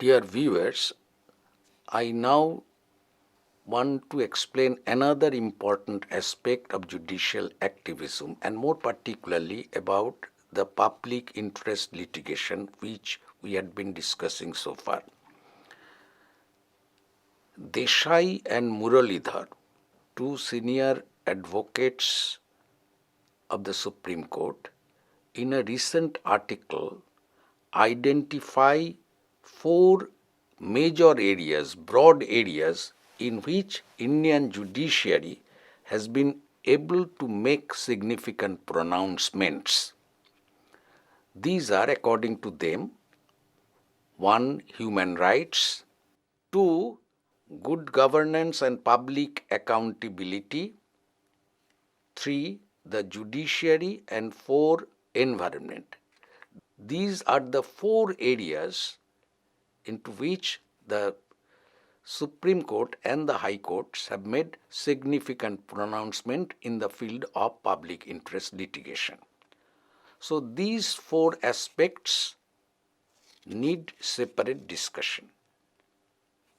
Dear viewers, I now want to explain another important aspect of judicial activism and more particularly about the public interest litigation which we had been discussing so far. Desai and Muralidhar, two senior advocates of the Supreme Court, in a recent article identify four major areas, broad areas, in which Indian judiciary has been able to make significant pronouncements. These are, according to them, 1. Human rights, 2. Good governance and public accountability, 3. The judiciary, and 4. Environment. These are the four areas into which the Supreme Court and the High Courts have made significant pronouncement in the field of public interest litigation. So these four aspects need separate discussion.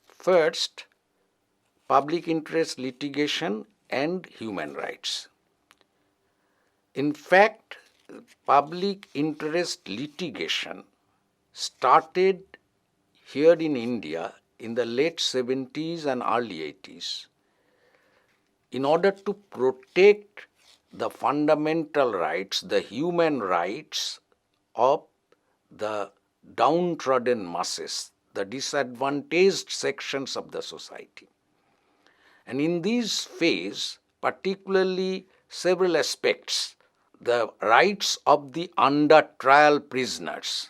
First, public interest litigation and human rights. In fact, public interest litigation started here in India in the late 70s and early 80s in order to protect the fundamental rights, the human rights of the downtrodden masses, the disadvantaged sections of the society. And in this phase, particularly several aspects, the rights of the under trial prisoners,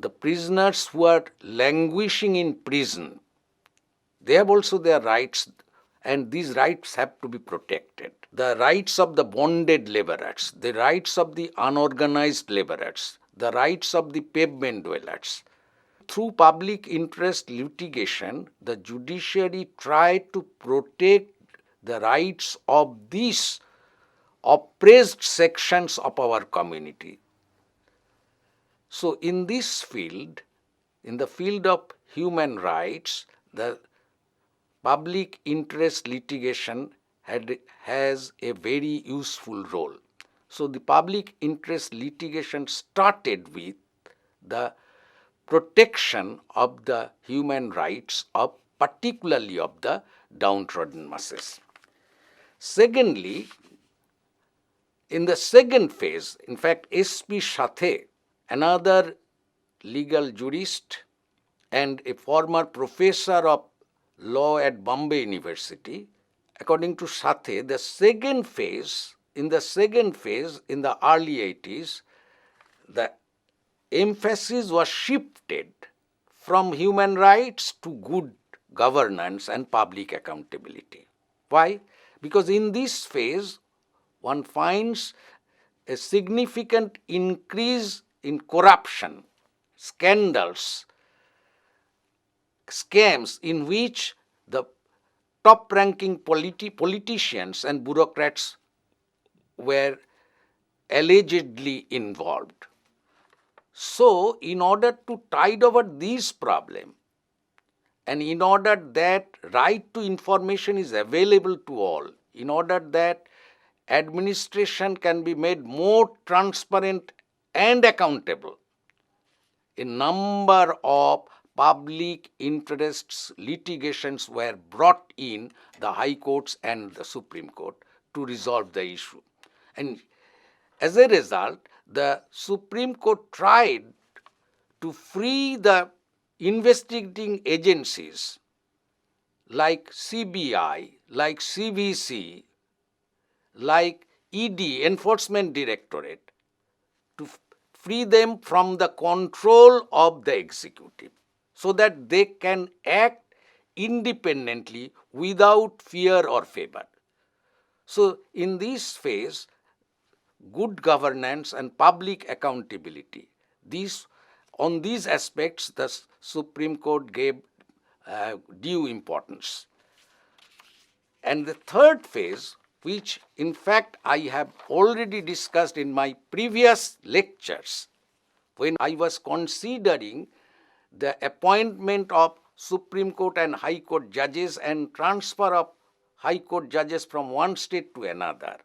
the prisoners who are languishing in prison, they have also their rights, and these rights have to be protected. The rights of the bonded laborers, the rights of the unorganized laborers, the rights of the pavement dwellers. Through public interest litigation, the judiciary tried to protect the rights of these oppressed sections of our community. So in this field, in the field of human rights, the public interest litigation has a very useful role. So the public interest litigation started with the protection of the human rights of particularly of the downtrodden masses. Secondly, in the second phase, in fact, S.P. Sathe, another legal jurist and a former professor of law at Bombay University, according to Sathe, the second phase, in the early 80s, the emphasis was shifted from human rights to good governance and public accountability. Why? Because in this phase, one finds a significant increase in corruption, scandals, scams in which the top-ranking politicians and bureaucrats were allegedly involved. So, in order to tide over this problem, and in order that right to information is available to all, in order that administration can be made more transparent and accountable, a number of public interests litigations were brought in the High Courts and the Supreme Court to resolve the issue. And as a result, the Supreme Court tried to free the investigating agencies like CBI, like CVC, like ED, Enforcement Directorate, to free them from the control of the executive so that they can act independently without fear or favor. So in this phase, good governance and public accountability, on these aspects the Supreme Court gave due importance. And the third phase, which in fact I have already discussed in my previous lectures when I was considering the appointment of Supreme Court and High Court judges and transfer of High Court judges from one state to another,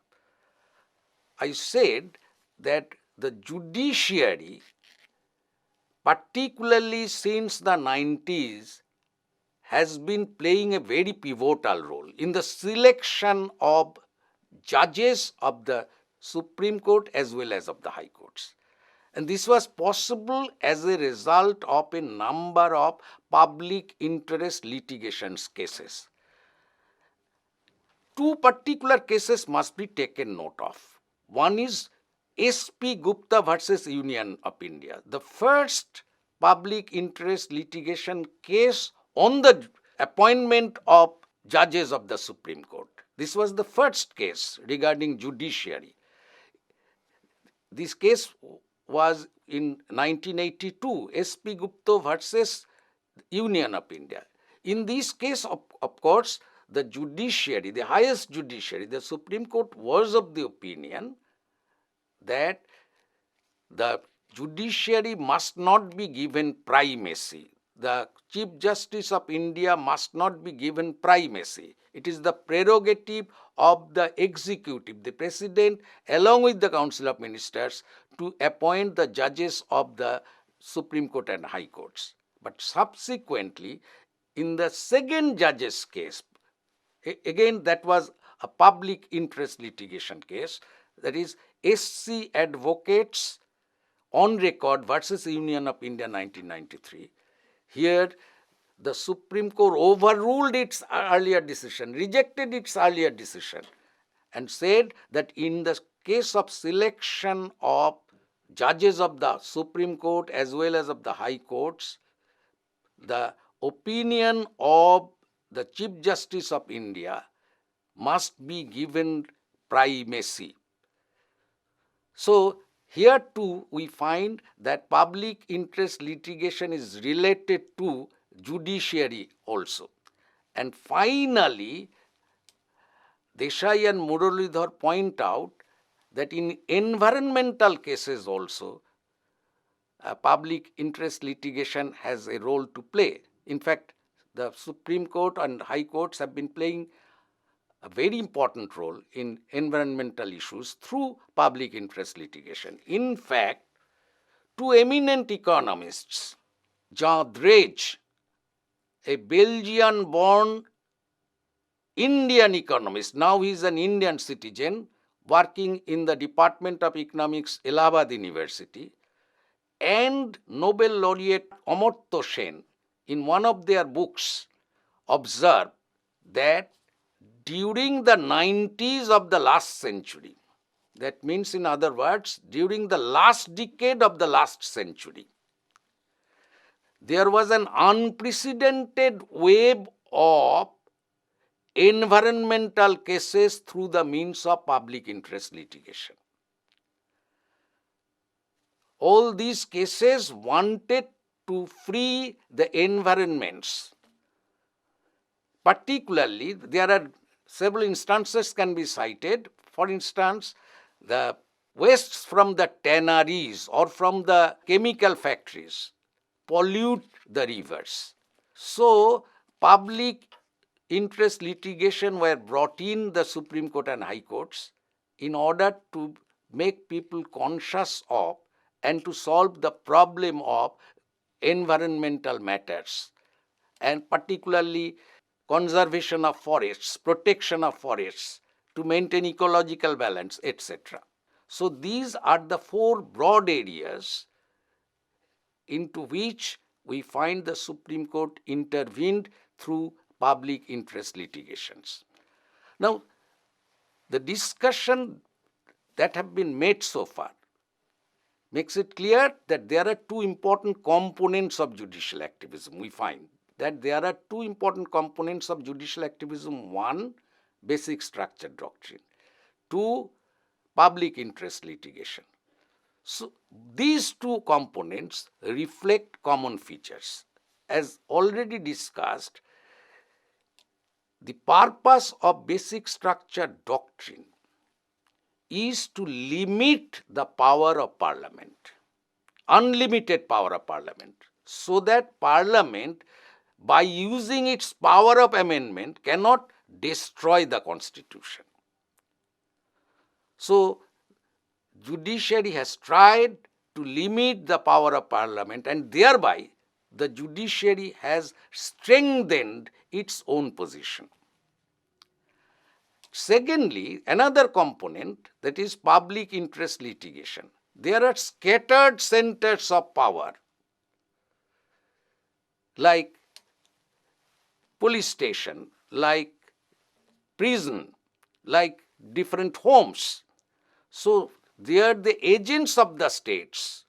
I said that the judiciary, particularly since the 90s, has been playing a very pivotal role in the selection of judges of the Supreme Court as well as of the High Courts. And this was possible as a result of a number of public interest litigation cases. Two particular cases must be taken note of. One is S.P. Gupta versus Union of India, the first public interest litigation case on the appointment of judges of the Supreme Court. This was the first case regarding judiciary. This case was in 1982, S.P. Gupta versus Union of India. In this case, of course, the judiciary, the highest judiciary, the Supreme Court, was of the opinion that the judiciary must not be given primacy. The Chief Justice of India must not be given primacy. It is the prerogative of the executive, the President, along with the Council of Ministers, to appoint the judges of the Supreme Court and High Courts. But subsequently, in the second judge's case, again that was a public interest litigation case, that is SC Advocates on Record versus Union of India 1993. Here, the Supreme Court overruled its earlier decision, rejected its earlier decision, and said that in the case of selection of judges of the Supreme Court as well as of the High Courts, the opinion of the Chief Justice of India must be given primacy. So, here too we find that public interest litigation is related to judiciary also. And finally, Desai and Muralidhar point out that in environmental cases also, public interest litigation has a role to play. In fact, the Supreme Court and High Courts have been playing a very important role in environmental issues through public interest litigation. In fact, two eminent economists, Jean Drèze, a Belgian-born Indian economist, now he is an Indian citizen working in the Department of Economics, Allahabad University, and Nobel laureate Amartya Sen, in one of their books, observed that during the 90s of the last century, that means in other words, during the last decade of the last century, there was an unprecedented wave of environmental cases through the means of public interest litigation. All these cases wanted to free the environments. Particularly, there are several instances can be cited. For instance, the wastes from the tanneries or from the chemical factories pollute the rivers. So, public interest litigation were brought in the Supreme Court and High Courts in order to make people conscious of and to solve the problem of environmental matters, and particularly conservation of forests, protection of forests, to maintain ecological balance, etc. So these are the four broad areas into which we find the Supreme Court intervened through public interest litigations. Now, the discussion that have been made so far makes it clear that there are two important components of judicial activism. We find that there are two important components of judicial activism. One, basic structure doctrine. Two, public interest litigation. So these two components reflect common features. As already discussed, the purpose of basic structure doctrine is to limit the power of Parliament. unlimited power of Parliament, so that Parliament, by using its power of amendment, cannot destroy the Constitution. So, judiciary has tried to limit the power of Parliament, and thereby the judiciary has strengthened its own position. Secondly, another component, that is public interest litigation. There are scattered centers of power, like police station, like prison, like different homes. So they are the agents of the states,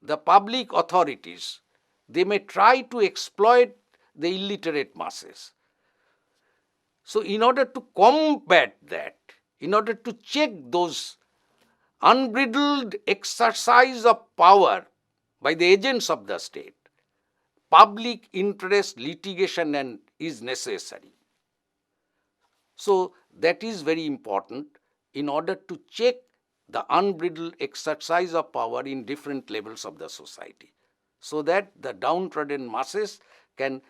the public authorities. They may try to exploit the illiterate masses. So in order to combat that, in order to check those unbridled exercise of power by the agents of the state, public interest litigation is necessary. So that is very important in order to check the unbridled exercise of power in different levels of the society, so that the downtrodden masses can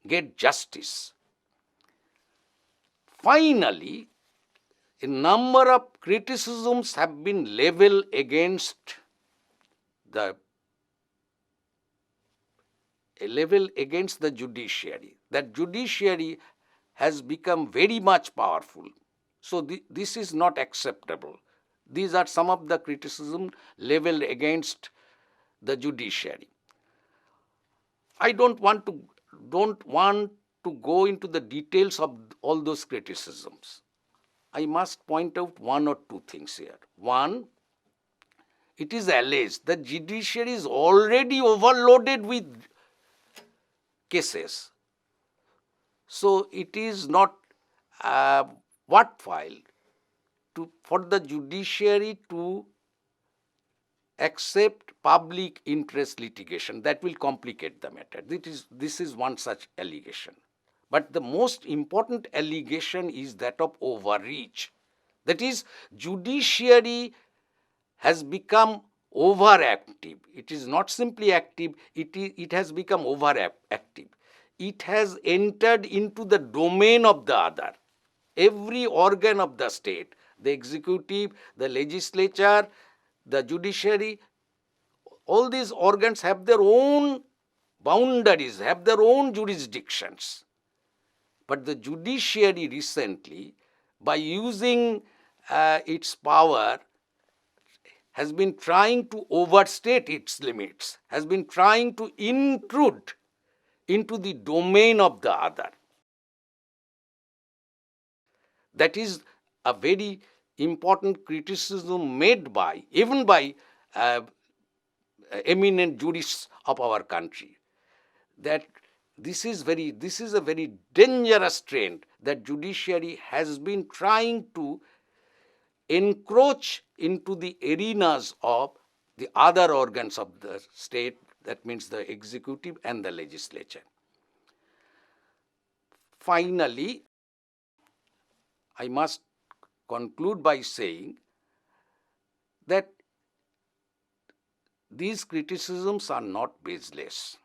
get justice. Finally, a number of criticisms have been leveled against the judiciary, that judiciary has become very much powerful. So this is not acceptable. These are some of the criticisms leveled against the judiciary. I don't want to go into the details of all those criticisms. I must point out one or two things here. One, it is alleged that judiciary is already overloaded with cases. So it is not worthwhile for the judiciary to accept public interest litigation. That will complicate the matter. This is one such allegation. But the most important allegation is that of overreach. That is, judiciary has become overactive. It is not simply active, it has become overactive. It has entered into the domain of the other. Every organ of the state, the executive, the legislature, the judiciary, all these organs have their own boundaries, have their own jurisdictions. But the judiciary recently, by using its power, has been trying to overstate its limits, has been trying to intrude into the domain of the other. That is a very important criticism made by, even by eminent jurists of our country, that this is a very dangerous trend, that judiciary has been trying to encroach into the arenas of the other organs of the state, that means the executive and the legislature. Finally, I must conclude by saying that these criticisms are not baseless.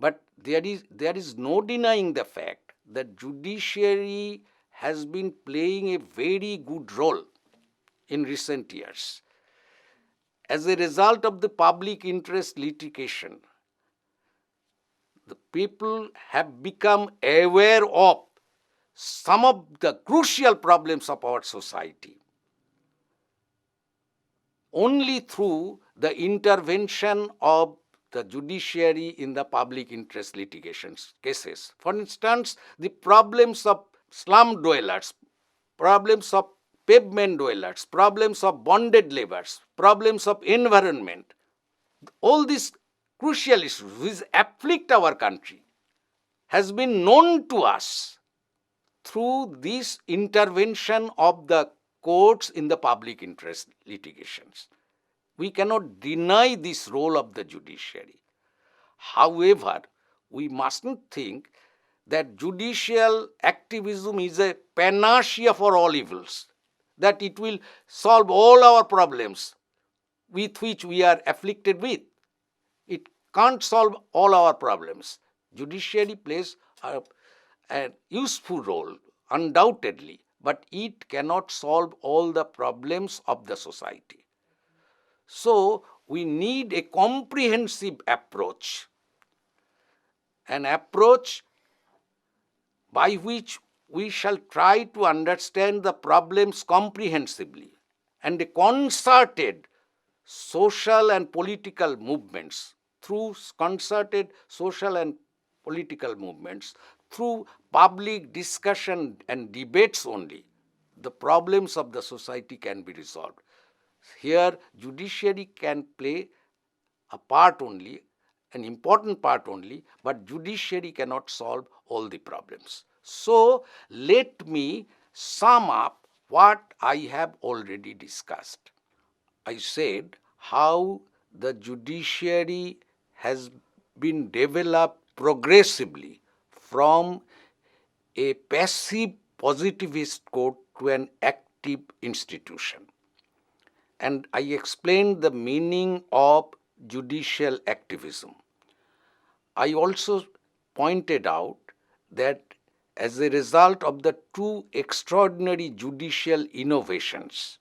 But there is no denying the fact that judiciary has been playing a very good role in recent years. As a result of the public interest litigation, the people have become aware of some of the crucial problems of our society only through the intervention of the judiciary in the public interest litigation cases. For instance, the problems of slum dwellers, problems of pavement dwellers, problems of bonded laborers, problems of environment, all these crucial issues which afflict our country has been known to us through this intervention of the courts in the public interest litigations. We cannot deny this role of the judiciary. However, we mustn't think that judicial activism is a panacea for all evils, that it will solve all our problems. with which we are afflicted with. It can't solve all our problems. Judiciary plays a useful role, undoubtedly, but it cannot solve all the problems of the society. So we need a comprehensive approach, an approach by which we shall try to understand the problems comprehensively, and a concerted social and political movements, through concerted social and political movements, through public discussion and debates only, the problems of the society can be resolved. Here, judiciary can play a part only, an important part only, but judiciary cannot solve all the problems. So, let me sum up what I have already discussed. I said how the judiciary has been developed progressively from a passive positivist court to an active institution. And I explained the meaning of judicial activism. I also pointed out that as a result of the two extraordinary judicial innovations,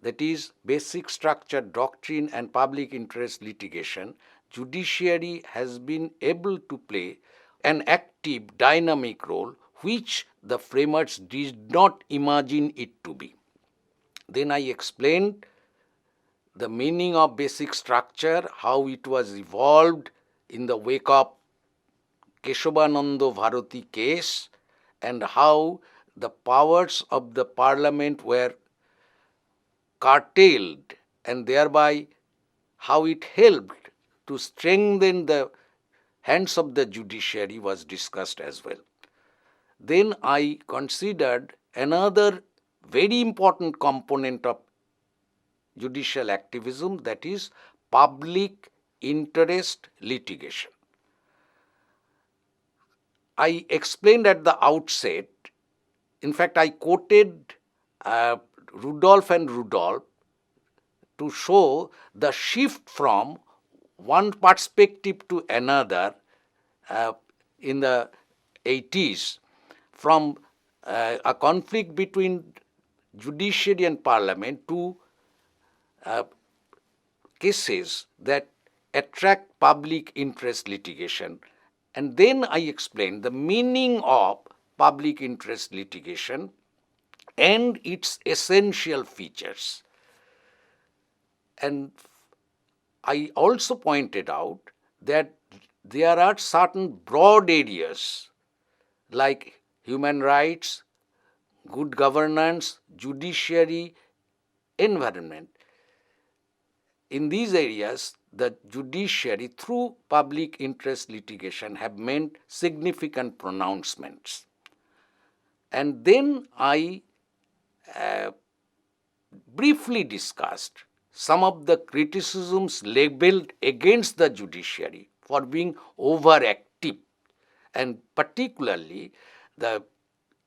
that is, basic structure doctrine and public interest litigation, judiciary has been able to play an active, dynamic role which the framers did not imagine it to be. Then I explained the meaning of basic structure, how it was evolved in the wake of Keshavananda Bharati case, and how the powers of the parliament were curtailed, and thereby how it helped to strengthen the hands of the judiciary was discussed as well. Then I considered another very important component of judicial activism, that is public interest litigation. I explained at the outset, in fact, I quoted Rudolph and Rudolph to show the shift from one perspective to another in the 80s, from a conflict between judiciary and parliament to cases that attract public interest litigation. And then I explained the meaning of public interest litigation and its essential features. And I also pointed out that there are certain broad areas like human rights, good governance, judiciary, environment. In these areas, the judiciary, through public interest litigation, have made significant pronouncements. And then I briefly discussed some of the criticisms labeled against the judiciary for being overactive, and particularly the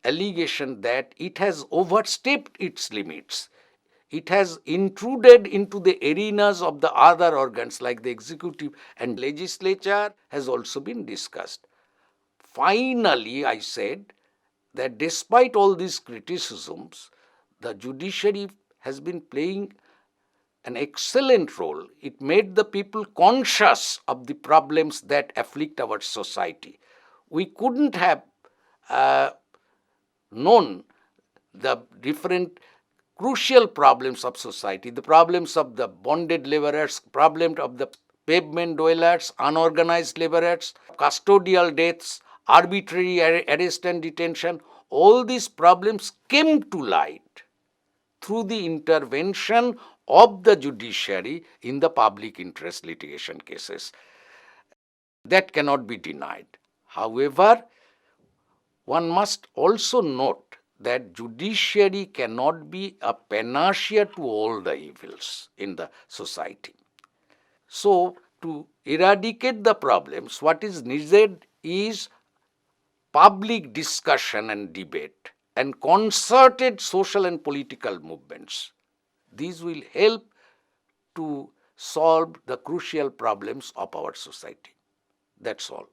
allegation that it has overstepped its limits. It has intruded into the arenas of the other organs like the executive and legislature has also been discussed. Finally, I said that despite all these criticisms, the judiciary has been playing an excellent role. It made the people conscious of the problems that afflict our society. We couldn't have known the different crucial problems of society, the problems of the bonded laborers, problem of the pavement dwellers, unorganized laborers, custodial deaths, arbitrary arrest and detention. All these problems came to light through the intervention of the judiciary in the public interest litigation cases. That cannot be denied. However, one must also note that judiciary cannot be a panacea to all the evils in the society. So, to eradicate the problems, what is needed is public discussion and debate and concerted social and political movements. These will help to solve the crucial problems of our society. That's all.